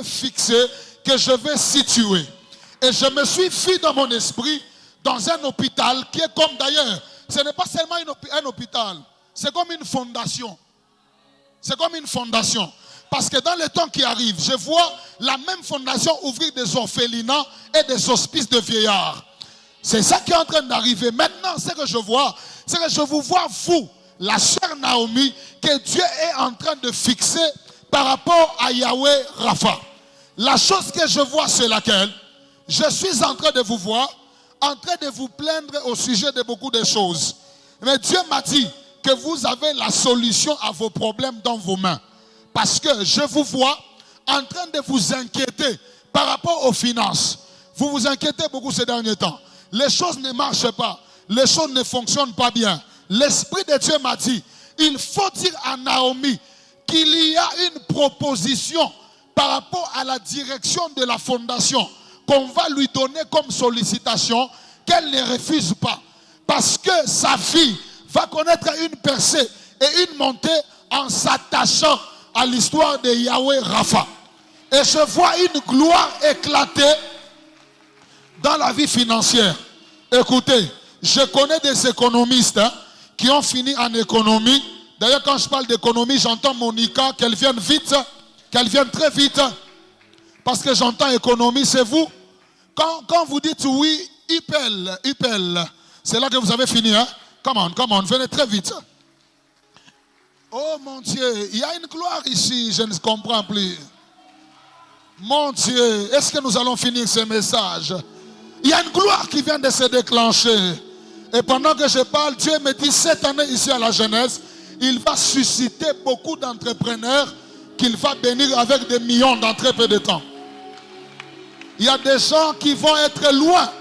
fixé, que je vais situer. Et je me suis fait dans mon esprit dans un hôpital qui est comme d'ailleurs, ce n'est pas seulement un hôpital, c'est comme une fondation. C'est comme une fondation. Parce que dans les temps qui arrivent, je vois la même fondation ouvrir des orphelinats et des hospices de vieillards. C'est ça qui est en train d'arriver. Maintenant, ce que je vois, c'est que je vous vois, vous, la sœur Naomi, que Dieu est en train de fixer par rapport à Yahweh Rapha. La chose que je vois, c'est laquelle? Je suis en train de vous voir, en train de vous plaindre au sujet de beaucoup de choses. Mais Dieu m'a dit que vous avez la solution à vos problèmes dans vos mains. Parce que je vous vois en train de vous inquiéter par rapport aux finances. Vous vous inquiétez beaucoup ces derniers temps. Les choses ne marchent pas. Les choses ne fonctionnent pas bien. L'Esprit de Dieu m'a dit, il faut dire à Naomi qu'il y a une proposition par rapport à la direction de la fondation qu'on va lui donner comme sollicitation, qu'elle ne refuse pas. Parce que sa fille va connaître une percée et une montée en s'attachant à l'histoire de Yahweh Rapha. Et je vois une gloire éclater dans la vie financière. Écoutez, je connais des économistes qui ont fini en économie. D'ailleurs, quand je parle d'économie, j'entends Monica, qu'elle vienne vite, qu'elle vienne très vite. Parce que j'entends économie, c'est vous. Quand vous dites oui, Ipel, c'est là que vous avez fini. Hein? Come on, venez très vite. Oh mon Dieu, il y a une gloire ici, je ne comprends plus. Mon Dieu, est-ce que nous allons finir ce message? Il y a une gloire qui vient de se déclencher. Et pendant que je parle, Dieu me dit, cette année ici à la jeunesse, il va susciter beaucoup d'entrepreneurs qu'il va bénir avec des millions dans très peu de temps. Il y a des gens qui vont être loin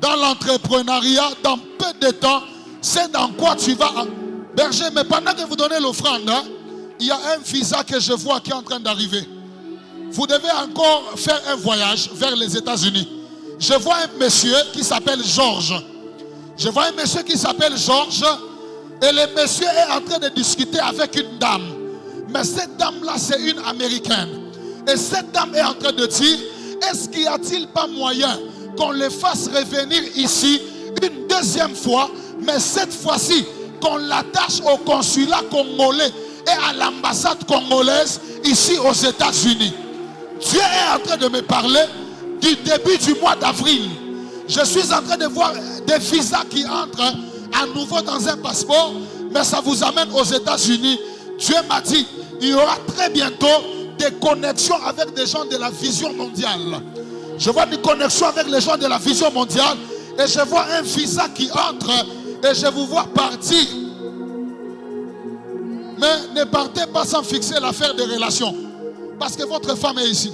dans l'entrepreneuriat dans peu de temps. C'est dans quoi tu vas... Berger, mais pendant que vous donnez l'offrande, hein, il y a un visa que je vois qui est en train d'arriver. Vous devez encore faire un voyage vers les États-Unis. Je vois un monsieur qui s'appelle Georges. Je vois un monsieur qui s'appelle Georges. Et le monsieur est en train de discuter avec une dame. Mais cette dame-là, c'est une Américaine. Et cette dame est en train de dire, est-ce qu'il n'y a-t-il pas moyen qu'on le fasse revenir ici une deuxième fois, mais cette fois-ci, qu'on l'attache au consulat congolais et à l'ambassade congolaise ici aux États-Unis. Dieu est en train de me parler du début du mois d'avril. Je suis en train de voir des visas qui entrent à nouveau dans un passeport, mais ça vous amène aux États-Unis. Dieu m'a dit, il y aura très bientôt des connexions avec des gens de la vision mondiale. Je vois des connexions avec les gens de la vision mondiale et je vois un visa qui entre et je vous vois partir. Mais ne partez pas sans fixer l'affaire des relations. Parce que votre femme est ici.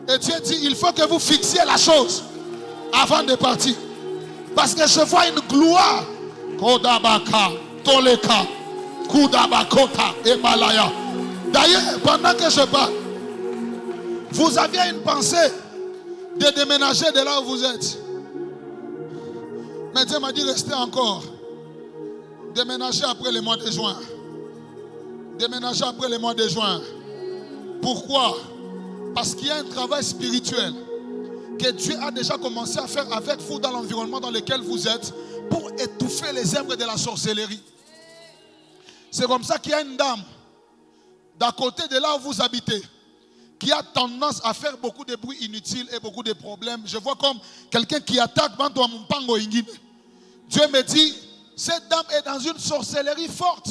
Et Dieu dit, il faut que vous fixiez la chose avant de partir. Parce que je vois une gloire. Kodabaka, Toleka, Kudabakota et Malaya. D'ailleurs, pendant que je parle, vous aviez une pensée de déménager de là où vous êtes. Mais Dieu m'a dit, restez encore. Déménager après le mois de juin. Déménager après le mois de juin. Pourquoi? Parce qu'il y a un travail spirituel que Dieu a déjà commencé à faire avec vous dans l'environnement dans lequel vous êtes pour étouffer les œuvres de la sorcellerie. C'est comme ça qu'il y a une dame d'à côté de là où vous habitez qui a tendance à faire beaucoup de bruit inutile et beaucoup de problèmes. Je vois comme quelqu'un qui attaque Dieu me dit, cette dame est dans une sorcellerie forte.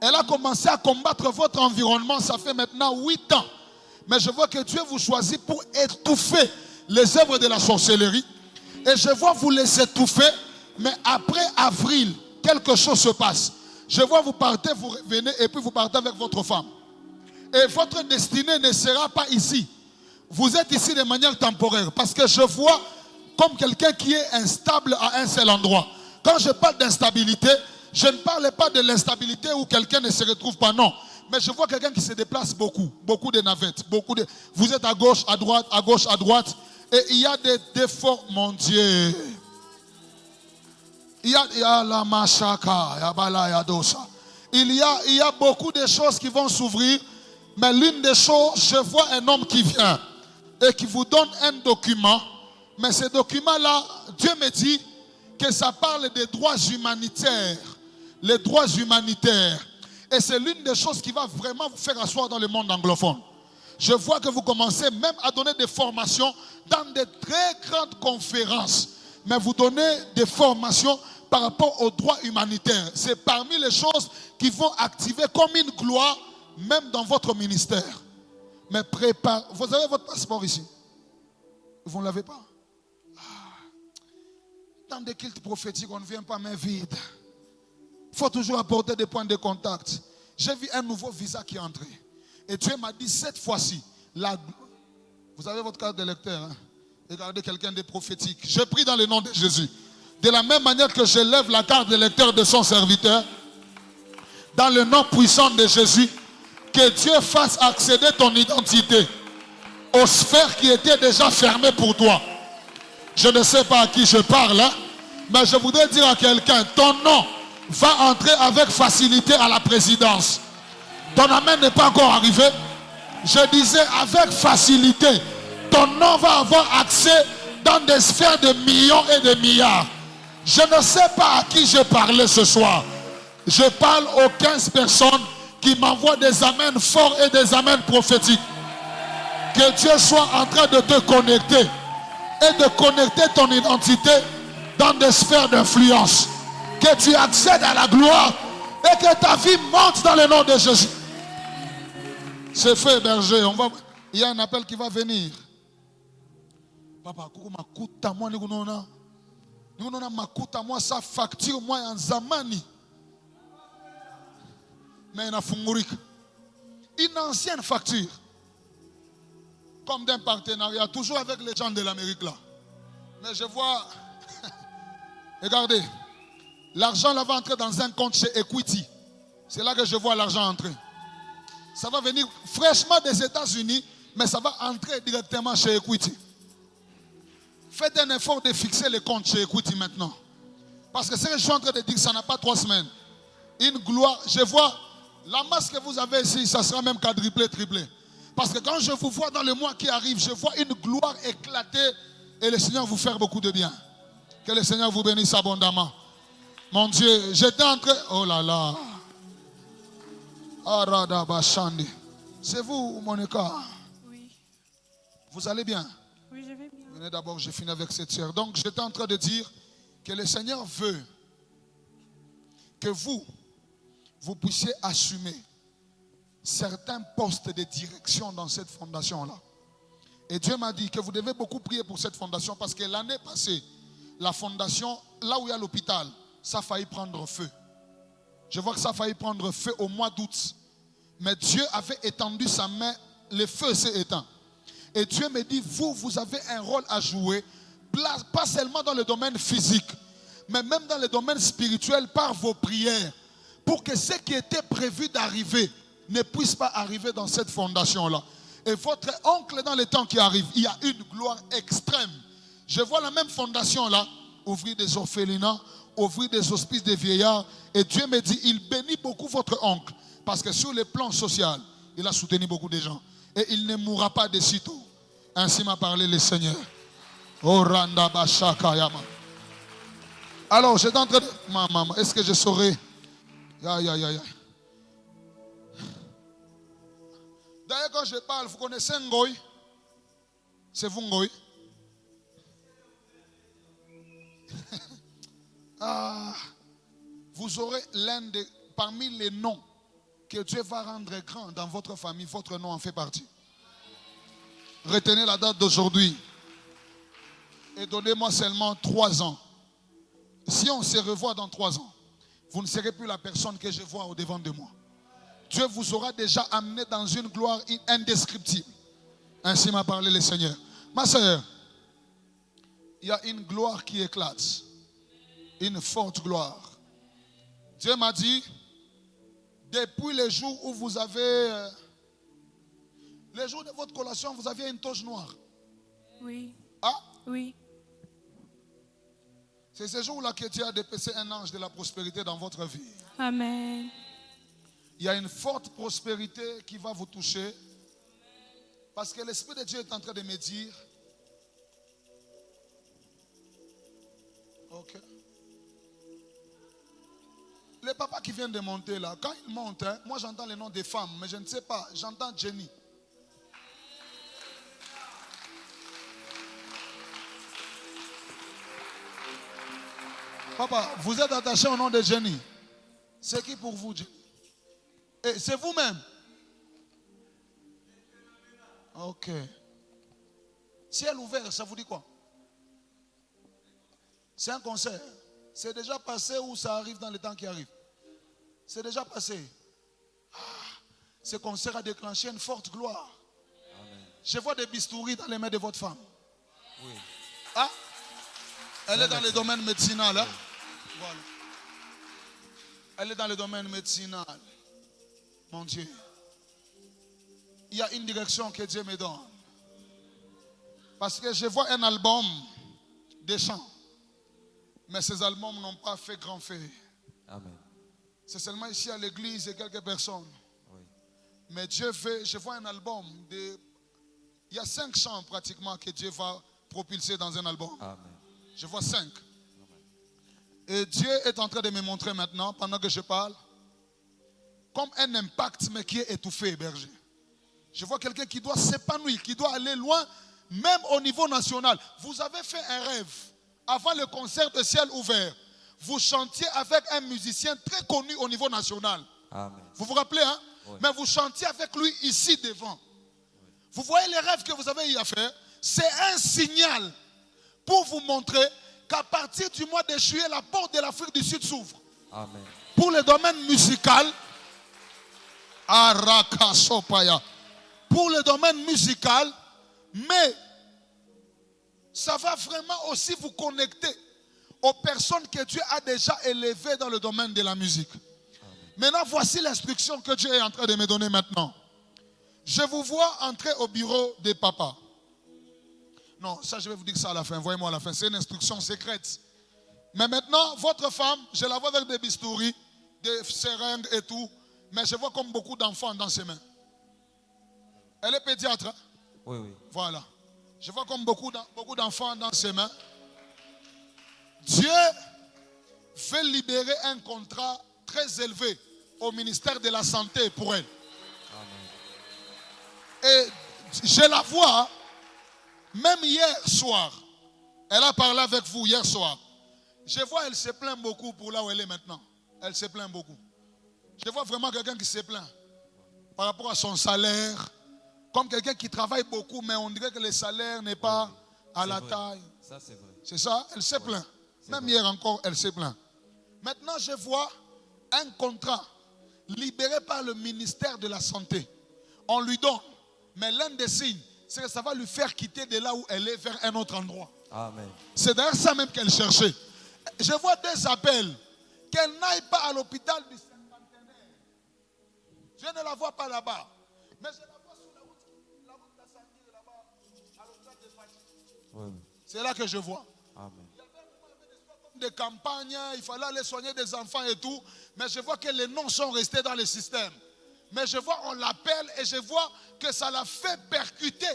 Elle a commencé à combattre votre environnement, ça fait maintenant 8 ans. Mais je vois que Dieu vous choisit pour étouffer les œuvres de la sorcellerie. Et je vois vous les étouffer, mais après avril, quelque chose se passe. Je vois vous partez, vous revenez et puis vous partez avec votre femme. Et votre destinée ne sera pas ici. Vous êtes ici de manière temporaire. Parce que je vois comme quelqu'un qui est instable à un seul endroit. Quand je parle d'instabilité, je ne parle pas de l'instabilité où quelqu'un ne se retrouve pas, non. Mais je vois quelqu'un qui se déplace beaucoup. Beaucoup de navettes. Vous êtes à gauche, à droite, à gauche, à droite. Et il y a des défauts, mon Dieu. Il y a la machaka, il y a beaucoup de choses qui vont s'ouvrir. Mais l'une des choses, je vois un homme qui vient et qui vous donne un document. Mais ce document-là, Dieu me dit que ça parle des droits humanitaires. Les droits humanitaires. Et c'est l'une des choses qui va vraiment vous faire asseoir dans le monde anglophone. Je vois que vous commencez même à donner des formations dans des très grandes conférences. Mais vous donnez des formations par rapport aux droits humanitaires. C'est parmi les choses qui vont activer comme une gloire, même dans votre ministère. Mais prépare. Vous avez votre passeport ici? Vous ne l'avez pas? Dans des cultes prophétiques, on ne vient pas main vide. Il faut toujours apporter des points de contact. J'ai vu un nouveau visa qui est entré. Et Dieu m'a dit, cette fois-ci, vous avez votre carte d'électeur, hein? Regardez quelqu'un de prophétique. Je prie dans le nom de Jésus. De la même manière que je lève la carte d'électeur de son serviteur, dans le nom puissant de Jésus, que Dieu fasse accéder ton identité aux sphères qui étaient déjà fermées pour toi. Je ne sais pas à qui je parle, hein, mais je voudrais dire à quelqu'un, ton nom va entrer avec facilité à la présidence. Ton amen n'est pas encore arrivé. Je disais avec facilité, ton nom va avoir accès dans des sphères de millions et de milliards. Je ne sais pas à qui je parlais ce soir. Je parle aux 15 personnes qui m'envoient des amens forts et des amens prophétiques. Que Dieu soit en train de te connecter et de connecter ton identité dans des sphères d'influence. Que tu accèdes à la gloire et que ta vie monte dans le nom de Jésus. C'est fait, berger. Il y a un appel qui va venir. Papa, makuta moi makuta moi sa facture moi en zamani. Mais il a une ancienne facture. Comme d'un partenariat, toujours avec les gens de l'Amérique là. Mais je vois, regardez, l'argent là va entrer dans un compte chez Equity. C'est là que je vois l'argent entrer. Ça va venir fraîchement des États-Unis, mais ça va entrer directement chez Equity. Faites un effort de fixer les comptes chez Equity maintenant. Parce que ce que je suis en train de dire, ça n'a pas 3 semaines. Une gloire, je vois, la masse que vous avez ici, ça sera même quadruplé, triplé. Parce que quand je vous vois dans le mois qui arrive, je vois une gloire éclater et le Seigneur vous faire beaucoup de bien. Que le Seigneur vous bénisse abondamment. Mon Dieu, j'étais en train... Oh là là. C'est vous, Monica? Oui. Vous allez bien? Oui, je vais bien. Venez d'abord, je finis avec cette sœur. Donc, j'étais en train de dire que le Seigneur veut que vous puissiez assumer certains postes de direction dans cette fondation-là. Et Dieu m'a dit que vous devez beaucoup prier pour cette fondation parce que l'année passée, la fondation, là où il y a l'hôpital, ça a failli prendre feu. Je vois que ça a failli prendre feu au mois d'août. Mais Dieu avait étendu sa main, le feu s'est éteint. Et Dieu me dit, vous avez un rôle à jouer, pas seulement dans le domaine physique, mais même dans le domaine spirituel par vos prières, pour que ce qui était prévu d'arriver ne puisse pas arriver dans cette fondation-là. Et votre oncle, dans les temps qui arrivent, il y a une gloire extrême. Je vois la même fondation-là, ouvrir des orphelinats, ouvrir des hospices de vieillards. Et Dieu me dit, il bénit beaucoup votre oncle. Parce que sur le plan social, il a soutenu beaucoup de gens. Et il ne mourra pas de sitôt. Ainsi m'a parlé le Seigneur. Oranda Bashaka Yama. Alors, j'étais en train de... Maman, est-ce que je saurais? D'ailleurs, quand je parle, vous connaissez Ngoï? C'est vous Ngoï? Vous aurez parmi les noms que Dieu va rendre grand dans votre famille, votre nom en fait partie. Retenez la date d'aujourd'hui et donnez-moi seulement 3 ans. Si on se revoit dans 3 ans, vous ne serez plus la personne que je vois au devant de moi. Dieu vous aura déjà amené dans une gloire indescriptible. Ainsi m'a parlé le Seigneur. Ma soeur, il y a une gloire qui éclate. Une forte gloire. Dieu m'a dit, depuis le jour où vous avez... le jour de votre collation, vous aviez une toge noire. Oui. Ah? Oui. C'est ce jour-là que Dieu a dépêché un ange de la prospérité dans votre vie. Amen. Il y a une forte prospérité qui va vous toucher. Parce que l'Esprit de Dieu est en train de me dire. Ok. Les papas qui viennent de monter là, quand ils montent, hein, moi j'entends les noms des femmes, mais je ne sais pas, j'entends Jenny. Papa, vous êtes attaché au nom de Jenny. C'est qui pour vous, Jenny? Et c'est vous-même. Ok. Ciel ouvert, ça vous dit quoi? C'est un concert. C'est déjà passé ou ça arrive dans les temps qui arrivent? C'est déjà passé. Ce concert a déclenché une forte gloire. Amen. Je vois des bistouris dans les mains de votre femme. Oui. Ah, elle est dans le domaine médicinal. Hein? Oui. Voilà. Elle est dans le domaine médicinal. Mon Dieu. Il y a une direction que Dieu me donne. Parce que je vois un album de chants. Mais ces albums n'ont pas fait grand feu. Amen. C'est seulement ici à l'église et quelques personnes. Oui. Mais Dieu fait, je vois un album de... Il y a 5 chants pratiquement que Dieu va propulser dans un album. Amen. Je vois 5. Amen. Et Dieu est en train de me montrer maintenant, pendant que je parle, comme un impact mais qui est étouffé, berger. Je vois quelqu'un qui doit s'épanouir, qui doit aller loin, même au niveau national. Vous avez fait un rêve avant le concert de Ciel ouvert. Vous chantiez avec un musicien très connu au niveau national. Amen. Vous vous rappelez, hein? Oui. Mais vous chantiez avec lui ici devant. Oui. Vous voyez les rêves que vous avez eu à faire? C'est un signal pour vous montrer qu'à partir du mois de juillet, la porte de l'Afrique du Sud s'ouvre. Amen. Pour le domaine musical, pour le domaine musical, mais ça va vraiment aussi vous connecter aux personnes que Dieu a déjà élevées dans le domaine de la musique. Amen. Maintenant, voici l'instruction que Dieu est en train de me donner maintenant. Je vous vois entrer au bureau des papas. Non, ça je vais vous dire ça à la fin. Voyez-moi à la fin. C'est une instruction secrète. Mais maintenant, votre femme, je la vois avec des bistouris, des seringues et tout. Mais je vois comme beaucoup d'enfants dans ses mains. Elle est pédiatre. Hein? Oui, oui. Voilà. Je vois comme beaucoup d'enfants dans ses mains. Dieu veut libérer un contrat très élevé au ministère de la Santé pour elle. Amen. Et je la vois, même hier soir, elle a parlé avec vous hier soir. Je vois, elle se plaint beaucoup pour là où elle est maintenant. Elle se plaint beaucoup. Je vois vraiment quelqu'un qui se plaint par rapport à son salaire. Comme quelqu'un qui travaille beaucoup, mais on dirait que le salaire n'est pas à la taille. Ça, c'est vrai. C'est ça, elle se plaint. Même hier encore, elle se plaint. Maintenant, je vois un contrat libéré par le ministère de la Santé. On lui donne. Mais l'un des signes, c'est que ça va lui faire quitter de là où elle est vers un autre endroit. Amen. C'est d'ailleurs ça même qu'elle cherchait. Je vois des appels. Qu'elle n'aille pas à l'hôpital du cinquantenaire. Je ne la vois pas là-bas. Mais je la vois sur la route d'Assandir là-bas, à l'hôpital de Fati. Oui. C'est là que je vois. Amen. Il y avait des campagnes, il fallait aller soigner des enfants et tout. Mais je vois que les noms sont restés dans le système. Mais je vois, on l'appelle et je vois que ça l'a fait percuter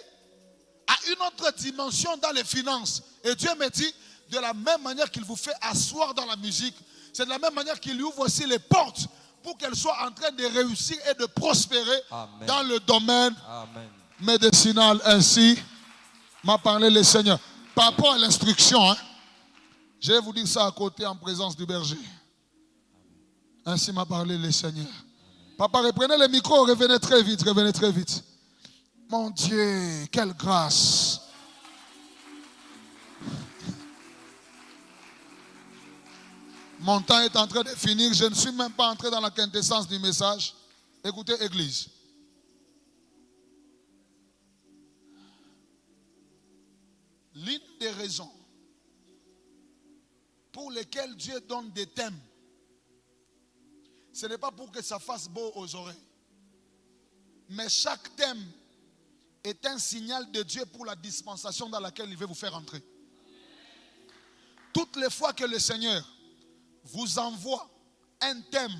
à une autre dimension dans les finances. Et Dieu me dit, de la même manière qu'il vous fait asseoir dans la musique, c'est de la même manière qu'il lui ouvre aussi les portes pour qu'elle soit en train de réussir et de prospérer. Amen. Dans le domaine Amen. Médicinal. Ainsi m'a parlé le Seigneur. Par rapport à l'instruction, hein, je vais vous dire ça à côté en présence du berger. Ainsi m'a parlé le Seigneur. Papa, reprenez le micro, revenez très vite, revenez très vite. Mon Dieu, quelle grâce. Mon temps est en train de finir. Je ne suis même pas entré dans la quintessence du message. Écoutez, Église. L'une des raisons pour lesquelles Dieu donne des thèmes, ce n'est pas pour que ça fasse beau aux oreilles. Mais chaque thème est un signal de Dieu pour la dispensation dans laquelle il veut vous faire entrer. Toutes les fois que le Seigneur vous envoie un thème,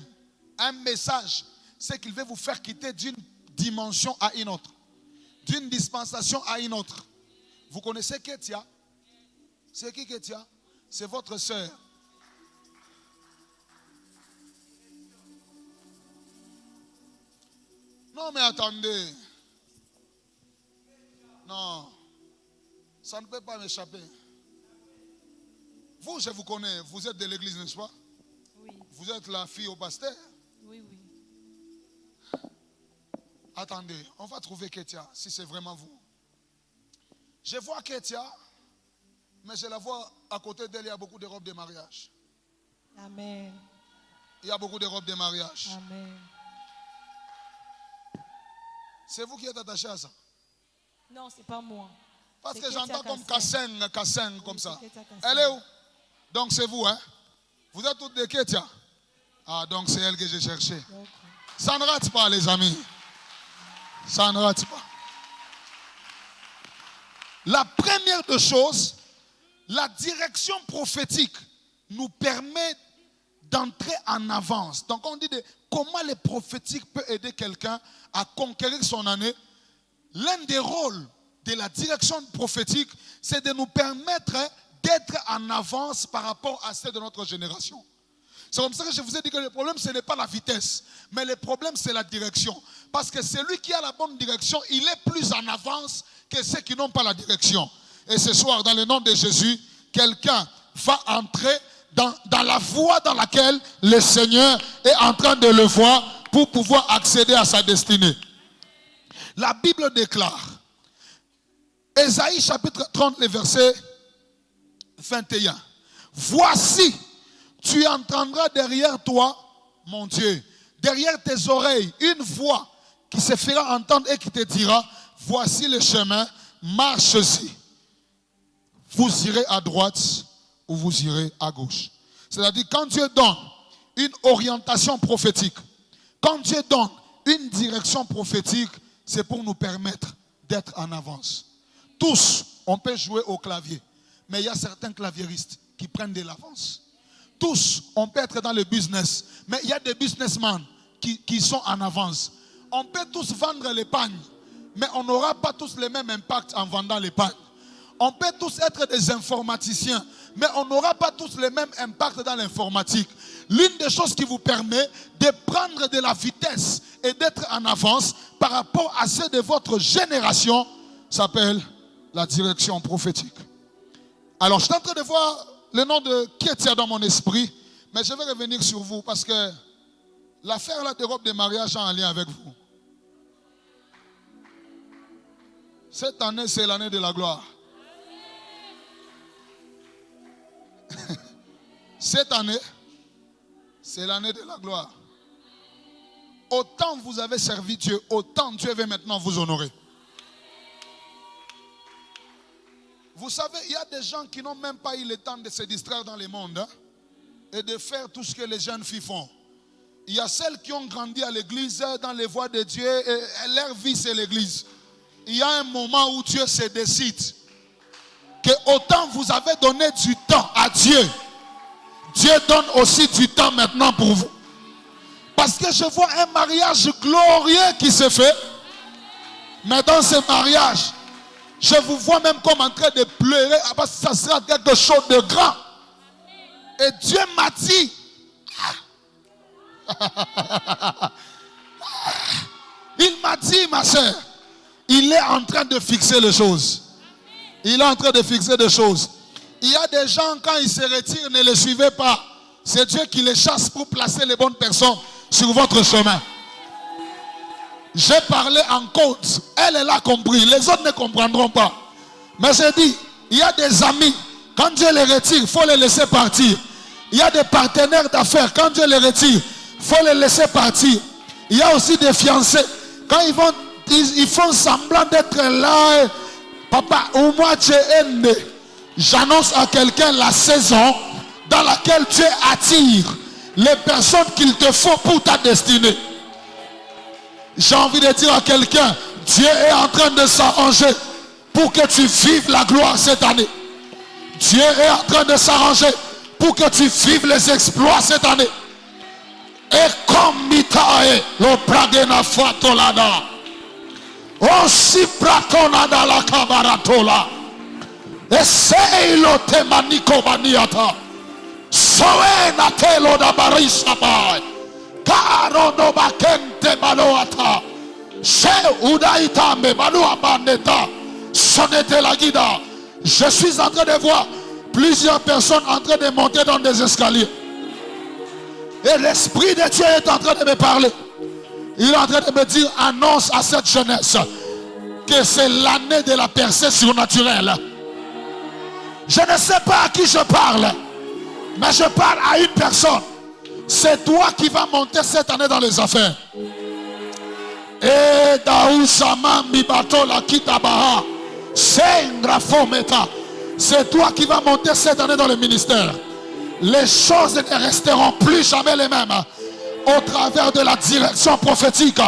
un message c'est qu'il veut vous faire quitter d'une dimension à une autre, d'une dispensation à une autre. Vous connaissez Ketia? C'est qui Ketia? C'est votre sœur. Non mais attendez. Non. Ça ne peut pas m'échapper. Vous, je vous connais. Vous êtes de l'église, n'est-ce pas? Oui. Vous êtes la fille au pasteur. Oui, oui. Attendez, on va trouver Ketia, si c'est vraiment vous. Je vois Ketia, mais je la vois à côté d'elle, il y a beaucoup de robes de mariage. Amen. Il y a beaucoup de robes de mariage. Amen. C'est vous qui êtes attaché à ça? Non, c'est pas moi. Parce C'est que Ketia j'entends comme Kasseng. Kasseng, comme Oui, ça. c'est Ketia Kasseng. Elle est où? Donc c'est vous, hein? Vous êtes toutes des Ketia? Ah, donc c'est elle que j'ai cherché. Ok. Ça ne rate pas, les amis. Ça ne rate pas. La première des choses, la direction prophétique nous permet d'entrer en avance. Donc on dit comment le prophétique peut aider quelqu'un à conquérir son année. L'un des rôles de la direction prophétique, c'est de nous permettre d'être en avance par rapport à celle de notre génération. C'est comme ça que je vous ai dit que le problème, ce n'est pas la vitesse, mais le problème, c'est la direction. Parce que celui qui a la bonne direction, il est plus en avance que ceux qui n'ont pas la direction. Et ce soir, dans le nom de Jésus, quelqu'un va entrer dans la voie dans laquelle le Seigneur est en train de le voir pour pouvoir accéder à sa destinée. La Bible déclare, Ésaïe chapitre 30, le verset 21. Voici, tu entendras derrière toi, mon Dieu, derrière tes oreilles, une voix qui se fera entendre et qui te dira, voici le chemin, marche-y. Vous irez à droite ou vous irez à gauche. C'est-à-dire, quand Dieu donne une orientation prophétique, quand Dieu donne une direction prophétique, c'est pour nous permettre d'être en avance. Tous, on peut jouer au clavier, mais il y a certains claviéristes qui prennent de l'avance. Tous, on peut être dans le business, mais il y a des businessmen qui sont en avance. On peut tous vendre l'épargne, mais on n'aura pas tous le même impact en vendant l'épargne. On peut tous être des informaticiens, mais on n'aura pas tous le même impact dans l'informatique. L'une des choses qui vous permet de prendre de la vitesse et d'être en avance par rapport à ceux de votre génération s'appelle la direction prophétique. Alors, je suis en train de voir le nom de Ketia dans mon esprit, mais je vais revenir sur vous parce que l'affaire là de robe de mariage a un lien avec vous. Cette année, c'est l'année de la gloire. Cette année, c'est l'année de la gloire. Autant vous avez servi Dieu, autant Dieu veut maintenant vous honorer. Vous savez, il y a des gens qui n'ont même pas eu le temps de se distraire dans le monde, hein, et de faire tout ce que les jeunes filles font. Il y a celles qui ont grandi à l'église, dans les voies de Dieu, et leur vie c'est l'église. Il y a un moment où Dieu se décide que autant vous avez donné du temps à Dieu, Dieu donne aussi du temps maintenant pour vous. Parce que je vois un mariage glorieux qui se fait, mais dans ce mariage, je vous vois même comme en train de pleurer parce que ça sera quelque chose de grand. Et Dieu m'a dit, il m'a dit, ma soeur, il est en train de fixer les choses. Il est en train de fixer des choses. Il y a des gens, quand ils se retirent, ne les suivez pas. C'est Dieu qui les chasse pour placer les bonnes personnes sur votre chemin. J'ai parlé en code. Elle l'a compris. Les autres ne comprendront pas. Mais j'ai dit, il y a des amis. Quand Dieu les retire, il faut les laisser partir. Il y a des partenaires d'affaires. Quand Dieu les retire, il faut les laisser partir. Il y a aussi des fiancés. Quand ils font semblant d'être là. Papa, au mois de j'annonce à quelqu'un la saison dans laquelle Dieu attire les personnes qu'il te faut pour ta destinée. J'ai envie de dire à quelqu'un, Dieu est en train de s'arranger pour que tu vives la gloire cette année. Dieu est en train de s'arranger pour que tu vives les exploits cette année. Ekomitae lo pragena fatolada. Osi pratonada la kabaratola. Eseilo temaniko baniata. Soena telo da barisabai. Karo no bakente baloata. She udaita me balua bandeta. Sonete la guida. Je suis en train de voir plusieurs personnes en train de monter dans des escaliers. Et l'Esprit de Dieu est en train de me parler. Il est en train de me dire, annonce à cette jeunesse que c'est l'année de la percée surnaturelle. Je ne sais pas à qui je parle, mais je parle à une personne. C'est toi qui vas monter cette année dans les affaires. Et Daousama Mibato la Kitabaha, c'est toi qui vas monter cette année dans le ministère. Les choses ne resteront plus jamais les mêmes au travers de la direction prophétique.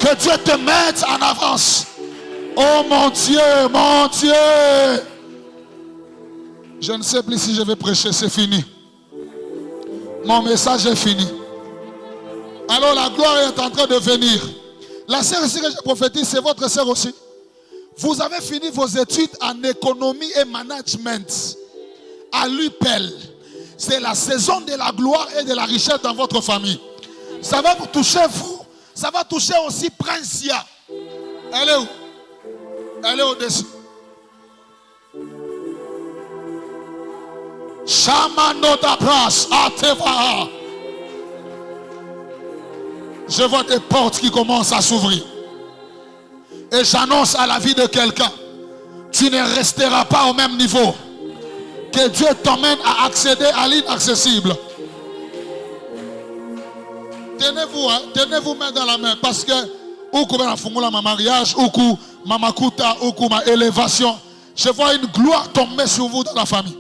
Que Dieu te mette en avance. Oh mon Dieu, mon Dieu. Je ne sais plus si je vais prêcher, c'est fini. Mon message est fini. Alors la gloire est en train de venir. La sœur ici que je prophétise, c'est votre sœur aussi. Vous avez fini vos études en économie et management à l'UPEL. C'est la saison de la gloire et de la richesse dans votre famille. Ça va vous toucher vous. Ça va toucher aussi Princia. Elle est où? Elle est au-dessus. Shamano d'Abras, Ateva. Je vois des portes qui commencent à s'ouvrir. Et j'annonce à la vie de quelqu'un, tu ne resteras pas au même niveau. Que Dieu t'emmène à accéder à l'inaccessible. Tenez-vous, hein, tenez-vous main dans la main. Parce que, ou ma mariage, ou ma makuta, ou ma élévation, je vois une gloire tomber sur vous dans la famille.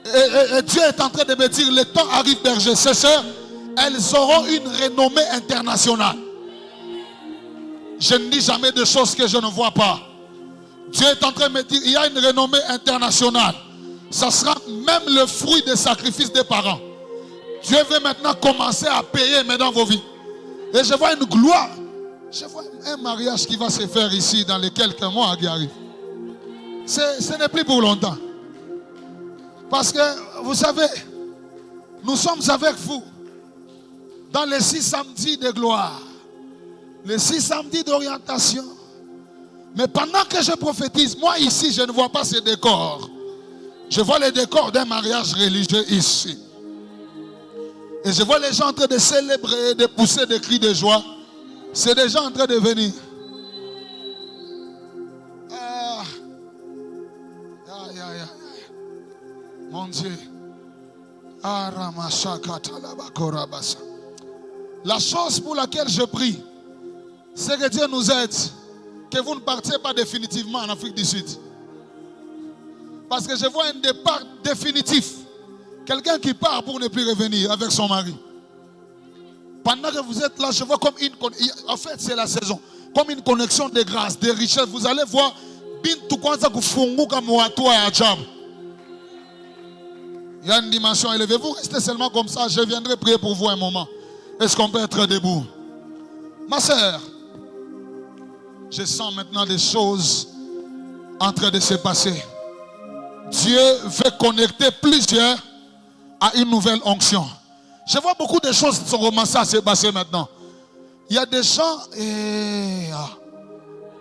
Et Dieu est en train de me dire, le temps arrive, berger, ces sœurs, elles auront une renommée internationale. Je ne dis jamais de choses que je ne vois pas. Dieu est en train de me dire, il y a une renommée internationale. Ça sera même le fruit des sacrifices des parents. Dieu veut maintenant commencer à payer maintenant vos vies. Et je vois une gloire. Je vois un mariage qui va se faire ici dans les quelques mois qui arrivent. Ce n'est plus pour longtemps. Parce que, vous savez, nous sommes avec vous dans les 6 samedis de gloire. Les 6 samedis d'orientation. Mais pendant que je prophétise, moi ici, je ne vois pas ces décors. Je vois les décors d'un mariage religieux ici. Et je vois les gens en train de célébrer, de pousser des cris de joie. C'est des gens en train de venir. Mon Dieu. La chose pour laquelle je prie, c'est que Dieu nous aide. Que vous ne partiez pas définitivement en Afrique du Sud. Parce que je vois un départ définitif. Quelqu'un qui part pour ne plus revenir avec son mari. Pendant que vous êtes là, je vois comme une... En fait, c'est la saison. Comme une connexion de grâce, de richesse. Vous allez voir... Il y a une dimension élevée. Vous restez seulement comme ça. Je viendrai prier pour vous un moment. Est-ce qu'on peut être debout? Ma sœur, je sens maintenant des choses en train de se passer. Dieu veut connecter plusieurs à une nouvelle onction. Je vois beaucoup de choses qui sont commencées à se passer maintenant. Il y a des gens...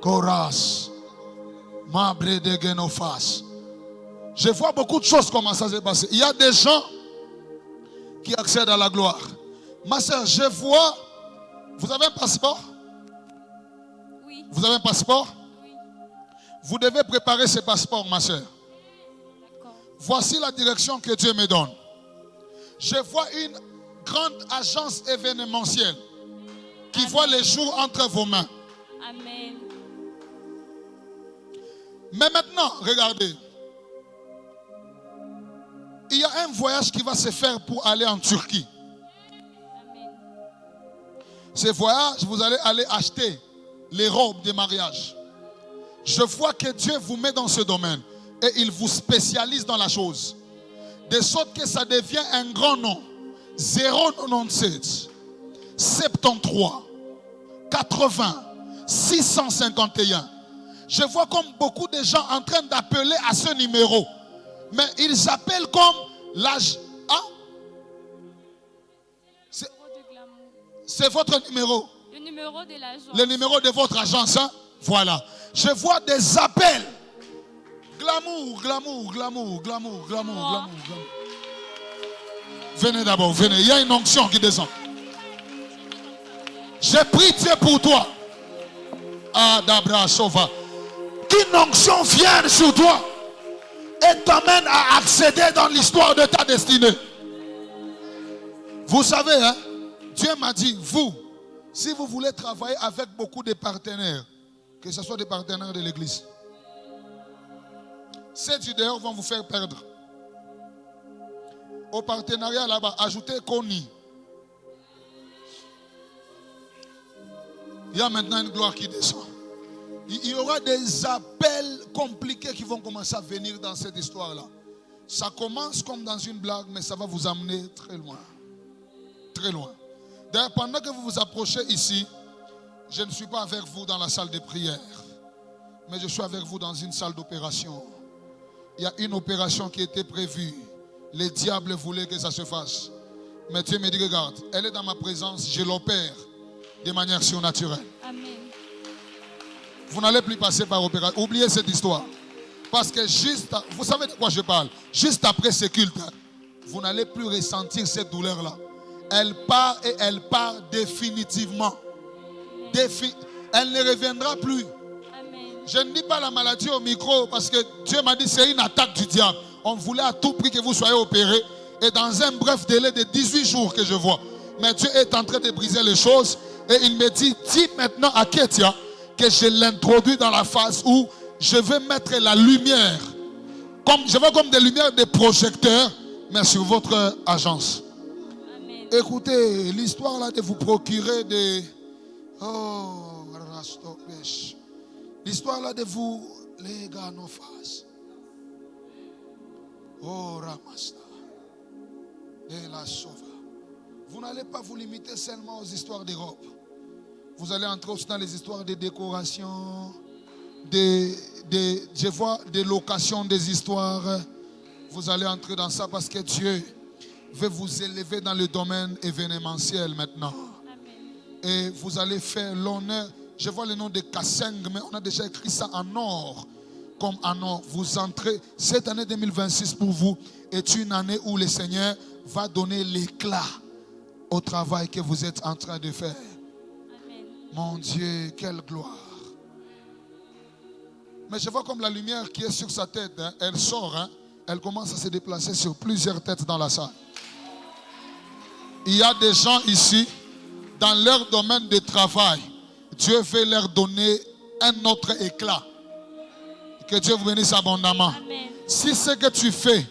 Coras. Mabre de Genofas. Je vois beaucoup de choses commencer à se passer. Il y a des gens qui accèdent à la gloire. Ma soeur, je vois... Vous avez un passeport? Oui. Vous avez un passeport? Oui. Vous devez préparer ce passeport, ma soeur. D'accord. Voici la direction que Dieu me donne. Je vois une grande agence événementielle qui voit les jours entre vos mains. Amen. Mais maintenant, regardez. Il y a un voyage qui va se faire pour aller en Turquie. Amen. Ce voyage, vous allez aller acheter les robes de mariage. Je vois que Dieu vous met dans ce domaine et il vous spécialise dans la chose. De sorte que ça devient un grand nom. 097 73 80 651. Je vois comme beaucoup de gens en train d'appeler à ce numéro. Mais ils appellent comme l'âge. Hein? C'est votre numéro. Le numéro de l'agence. Le numéro de votre agence. Hein? Voilà. Je vois des appels. Glamour, glamour, glamour, glamour, glamour, glamour, glamour. Venez d'abord, venez. Il y a une onction qui descend. J'ai pris Dieu pour toi. Adabra Sova. Qu'une onction vienne sur toi et t'amène à accéder dans l'histoire de ta destinée. Vous savez, hein, Dieu m'a dit, vous, si vous voulez travailler avec beaucoup de partenaires, que ce soit des partenaires de l'église, ceux du dehors vont vous faire perdre. Au partenariat là-bas, ajoutez Koni. Il y a maintenant une gloire qui descend. Il y aura des appels compliqués qui vont commencer à venir dans cette histoire-là. Ça commence comme dans une blague, mais ça va vous amener très loin. Très loin. D'ailleurs, pendant que vous vous approchez ici, je ne suis pas avec vous dans la salle de prière, mais je suis avec vous dans une salle d'opération. Il y a une opération qui était prévue. Les diables voulaient que ça se fasse. Mais Dieu me dit, regarde, elle est dans ma présence, je l'opère de manière surnaturelle. Amen. Vous n'allez plus passer par opération. Oubliez cette histoire. Parce que juste, vous savez de quoi je parle? Juste après ce culte, vous n'allez plus ressentir cette douleur-là. Elle part et elle part définitivement. Elle ne reviendra plus. Amen. Je ne dis pas la maladie au micro parce que Dieu m'a dit c'est une attaque du diable. On voulait à tout prix que vous soyez opérés. Et dans un bref délai de 18 jours que je vois. Mais Dieu est en train de briser les choses. Et il me dit, dis maintenant à Ketia que je l'introduis dans la phase où je vais mettre la lumière. Je veux comme des lumières, des projecteurs, mais sur votre agence. Amen. Écoutez, l'histoire là de vous procurer des... l'histoire là de vous... Les gars, nos faces. Oh, Ramasta. Et la sauva. Vous n'allez pas vous limiter seulement aux histoires d'Europe. Vous allez entrer aussi dans les histoires de décoration, je vois des locations des histoires. Vous allez entrer dans ça parce que Dieu veut vous élever dans le domaine événementiel maintenant. Amen. Et vous allez faire l'honneur. Je vois le nom de Kasseng, mais on a déjà écrit ça en or. Comme en or. Vous entrez, cette année 2026 pour vous est une année où le Seigneur va donner l'éclat au travail que vous êtes en train de faire. Amen. Mon Dieu, quelle gloire. Mais je vois comme la lumière qui est sur sa tête, hein, elle sort, hein, elle commence à se déplacer sur plusieurs têtes dans la salle. Il y a des gens ici, dans leur domaine de travail, Dieu veut leur donner un autre éclat. Que Dieu vous bénisse abondamment. Amen. Si ce que tu fais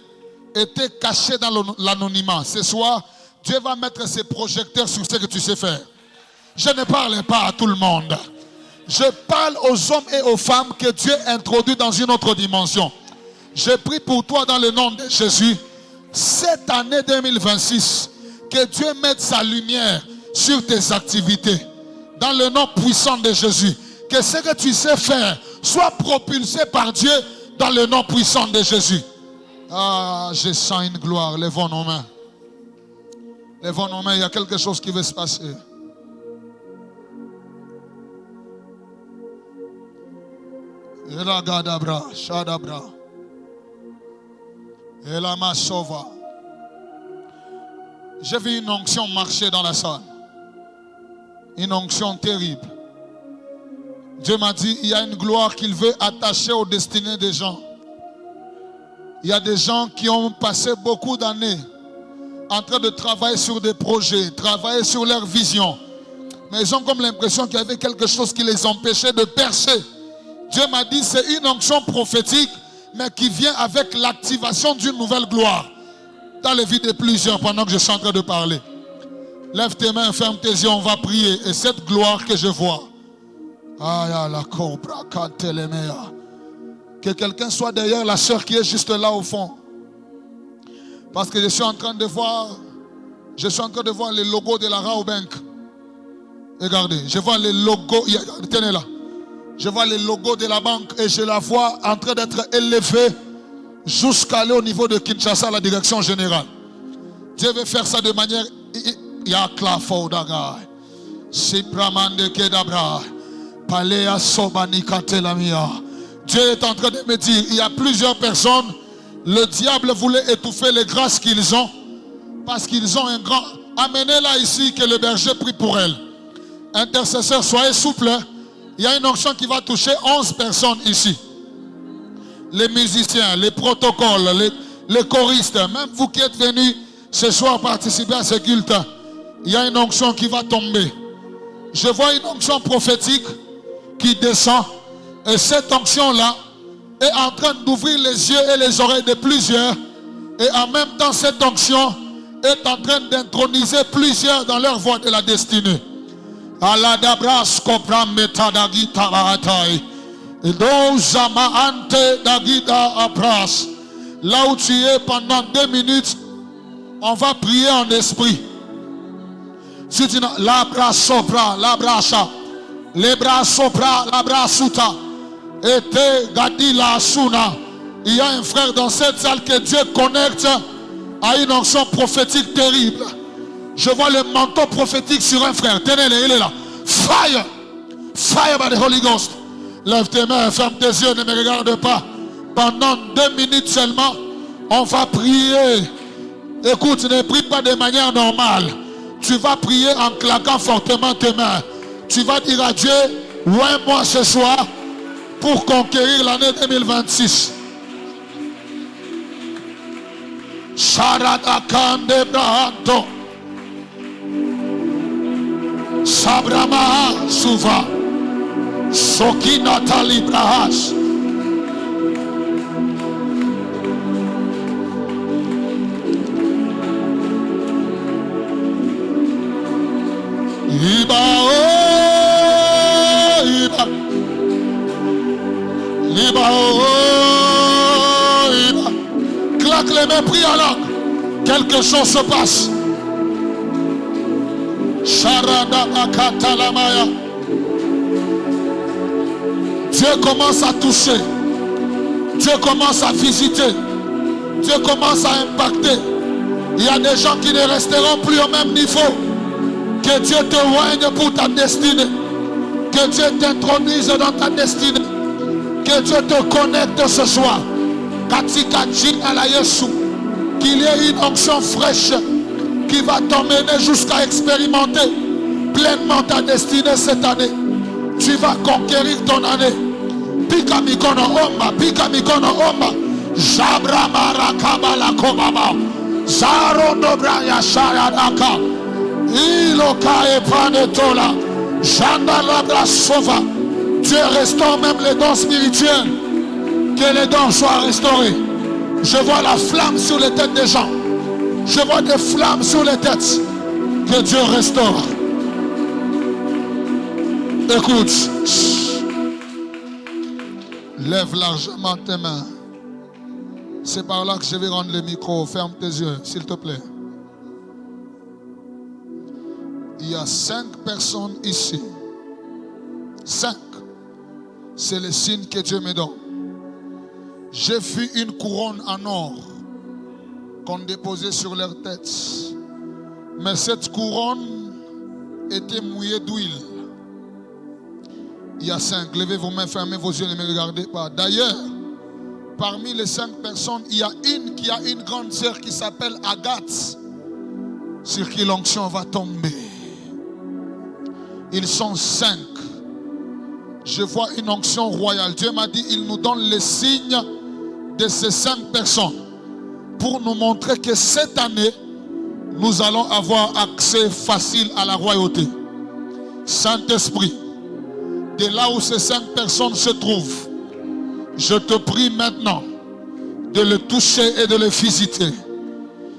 était caché dans l'anonymat, ce soir, Dieu va mettre ses projecteurs sur ce que tu sais faire. Je ne parle pas à tout le monde. Je parle aux hommes et aux femmes que Dieu introduit dans une autre dimension. Je prie pour toi dans le nom de Jésus. Cette année 2026, que Dieu mette sa lumière sur tes activités. Dans le nom puissant de Jésus. Que ce que tu sais faire soit propulsé par Dieu dans le nom puissant de Jésus. Ah, je sens une gloire. Lèvons nos mains. Lèvons nos mains, il y a quelque chose qui va se passer. Elagadabra, Shadabra. Elamasova. J'ai vu une onction marcher dans la salle. Une onction terrible. Dieu m'a dit, il y a une gloire qu'il veut attacher aux destinées des gens. Il y a des gens qui ont passé beaucoup d'années en train de travailler sur des projets, travailler sur leur vision. Mais ils ont comme l'impression qu'il y avait quelque chose qui les empêchait de percer. Dieu m'a dit, c'est une onction prophétique, mais qui vient avec l'activation d'une nouvelle gloire. Dans les vies de plusieurs, pendant que je suis en train de parler. Lève tes mains, ferme tes yeux, on va prier. Et cette gloire que je vois, que quelqu'un soit derrière la sœur qui est juste là au fond. Parce que je suis en train de voir le logo de la Raobank. Regardez, je vois les logos. Tenez là. Je vois les logos de la banque et je la vois en train d'être élevée jusqu'à aller au niveau de Kinshasa, la direction générale. Dieu veut faire ça de manière. Yaklafodaga. Sipramande Kedabra. Palea Sobani Katelamia. Dieu est en train de me dire, il y a plusieurs personnes, le diable voulait étouffer les grâces qu'ils ont, parce qu'ils ont un grand... Amenez-la ici, que le berger prie pour elle. Intercesseur, soyez souple. Il y a une onction qui va toucher 11 personnes ici. Les musiciens, les protocoles, les choristes, même vous qui êtes venus ce soir participer à ce culte, il y a une onction qui va tomber. Je vois une onction prophétique qui descend. Et cette onction-là est en train d'ouvrir les yeux et les oreilles de plusieurs. Et en même temps, cette onction est en train d'introniser plusieurs dans leur voie de la destinée. Aladabras kopram metadagi tabahatai. Et donc, Zama ante dagida apras. Là où tu es pendant 2 minutes, on va prier en esprit. Si tu n'as labra sopra, labra cha, lebra sopra, labra suta. Et Gadila Suna. Il y a un frère dans cette salle que Dieu connecte à une onction prophétique terrible. Je vois le manteau prophétique sur un frère. Tenez-le, il est là. Fire! Fire by the Holy Ghost. Lève tes mains, ferme tes yeux, ne me regarde pas. Pendant 2 minutes seulement, on va prier. Écoute, ne prie pas de manière normale. Tu vas prier en claquant fortement tes mains. Tu vas dire à Dieu, oins-moi ce soir pour conquérir l'année 2026. Sharadakande Brahanto Sabrama Suva Sokina Talibrahas Iba oh Iba Iba oh Iba. Claque les mains, prie en langue. Quelque chose se passe. Dieu commence à toucher. Dieu commence à visiter. Dieu commence à impacter. Il y a des gens qui ne resteront plus au même niveau. Que Dieu te oigne pour ta destinée. Que Dieu t'introduise dans ta destinée. Que Dieu te connecte ce soir. Qu'il y ait une onction fraîche qui va t'emmener jusqu'à expérimenter pleinement ta destinée cette année. Tu vas conquérir ton année. Pika mikono omba, pika mikono omba. Jabra marakaba la kobaba. Zaro dobraya shayadaka. Iloka e panetola. Janda labra sova. Dieu restaure même les dons spirituels. Que les dons soient restaurés. Je vois la flamme sur les têtes des gens. Je vois des flammes sur les têtes. Que Dieu restaure. Écoute. Lève largement tes mains. C'est par là que je vais rendre le micro. Ferme tes yeux, s'il te plaît. Il y a 5 personnes ici. 5. C'est le signe que Dieu me donne. J'ai vu une couronne en or qu'on déposait sur leur tête. Mais cette couronne était mouillée d'huile. Il y a 5. Levez vos mains, fermez vos yeux, ne me regardez pas. D'ailleurs, parmi les 5 personnes, il y a une qui a une grande sœur qui s'appelle Agathe, sur qui l'onction va tomber. Ils sont 5. Je vois une onction royale. Dieu m'a dit, il nous donne les signes de ces 5 personnes pour nous montrer que cette année, nous allons avoir accès facile à la royauté. Saint-Esprit, de là où ces 5 personnes se trouvent, je te prie maintenant de le toucher et de le visiter.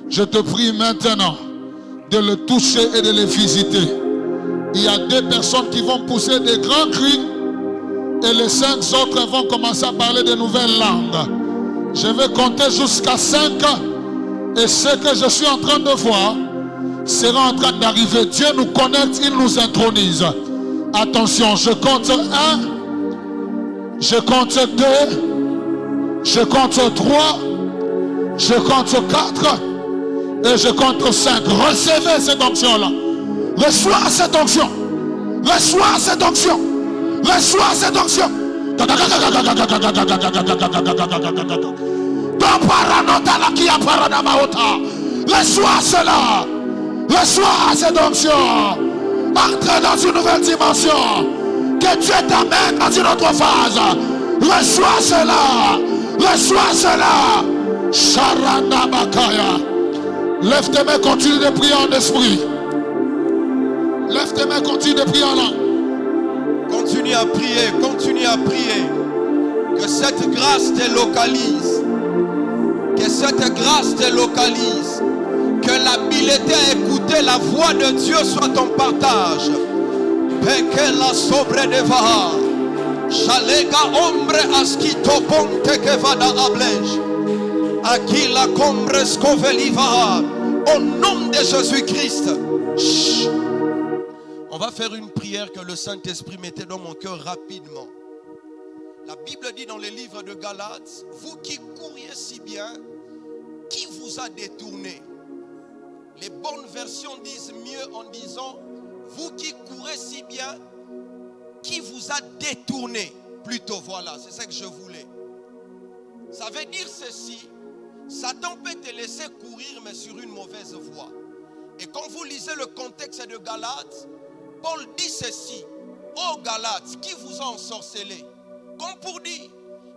Je te prie maintenant de le toucher et de le visiter. Il y a 2 personnes qui vont pousser des grands cris et les 5 autres vont commencer à parler de nouvelles langues. Je vais compter jusqu'à 5 et ce que je suis en train de voir, sera en train d'arriver. Dieu nous connecte, il nous intronise. Attention, je compte 1, je compte 2, je compte 3, je compte 4 et je compte 5. Recevez cette onction-là. Reçois cette onction. Reçois cette onction. Reçois cette onction. Reçois cela. Reçois cette onction. Entre dans une nouvelle dimension. Que Dieu t'amène dans une autre phase. Reçois cela. Reçois cela. Sharanda Bakaya. Lève tes mains, continue de prier en esprit. Lève tes mains, continue de prier en langue. Continue à prier, continue à prier. Que cette grâce te localise. Que cette grâce te localise. Que l'habileté à écouter la voix de Dieu soit ton partage. Peke la sobre de va. Shalega ombre askito ponte que va da ablej. Aki la combre scoveliva. Au nom de Jésus-Christ. Chut. On va faire une prière que le Saint-Esprit mettait dans mon cœur rapidement. La Bible dit dans les livres de Galates, vous qui couriez si bien, qui vous a détourné? Les bonnes versions disent mieux en disant, vous qui courez si bien, qui vous a détourné? Plutôt, voilà, c'est ça que je voulais. Ça veut dire ceci, Satan peut te laisser courir mais sur une mauvaise voie. Et quand vous lisez le contexte de Galates, Paul dit ceci, ô Galates, qui vous a ensorcelé? Comme pour dire,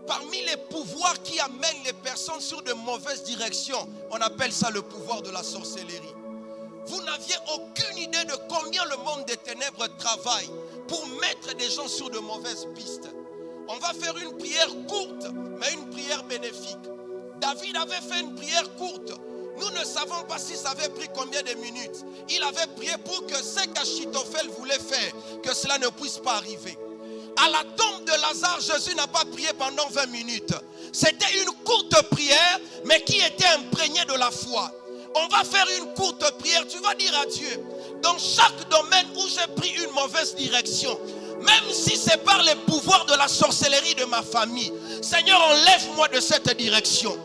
parmi les pouvoirs qui amènent les personnes sur de mauvaises directions, on appelle ça le pouvoir de la sorcellerie. Vous n'aviez aucune idée de combien le monde des ténèbres travaille pour mettre des gens sur de mauvaises pistes. On va faire une prière courte, mais une prière bénéfique. David avait fait une prière courte. Nous ne savons pas si ça avait pris combien de minutes. Il avait prié pour que ce qu'Achitophel voulait faire, que cela ne puisse pas arriver. À la tombe de Lazare, Jésus n'a pas prié pendant 20 minutes. C'était une courte prière, mais qui était imprégnée de la foi. On va faire une courte prière. Tu vas dire à Dieu, dans chaque domaine où j'ai pris une mauvaise direction, même si c'est par les pouvoirs de la sorcellerie de ma famille, Seigneur, enlève-moi de cette direction.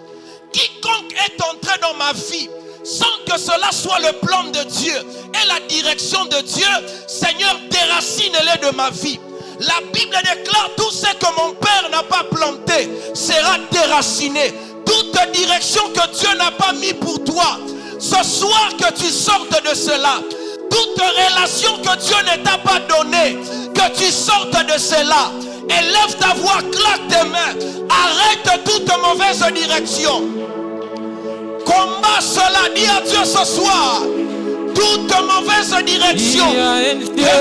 Quiconque est entré dans ma vie sans que cela soit le plan de Dieu et la direction de Dieu, Seigneur, déracine-les de ma vie. La Bible déclare, tout ce que mon Père n'a pas planté sera déraciné. Toute direction que Dieu n'a pas mis pour toi, ce soir que tu sortes de cela. Toute relation que Dieu ne t'a pas donnée, que tu sortes de cela. Élève ta voix, claque tes mains. Arrête toute mauvaise direction. Combat cela, dis à Dieu ce soir. Toute mauvaise direction. Il y a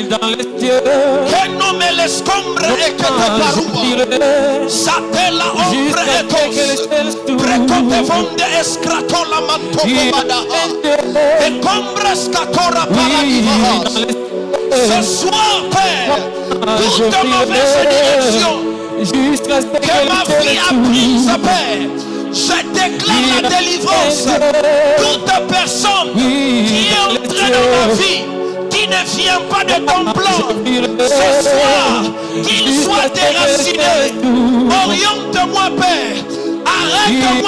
dans les cieux. Que nomme l'escombre et que te parua. Satella ombre et tos. Precote vonde escratola mantocobada. Et combre scatora paradiva. Ce soir, Père, toute mauvaise direction que ma vie a prise, Père, je déclare la délivrance. Toute personne qui est entrée dans ma vie, qui ne vient pas de ton plan, ce soir, qu'il soit déraciné. Oriente-moi, Père. Arrête-moi.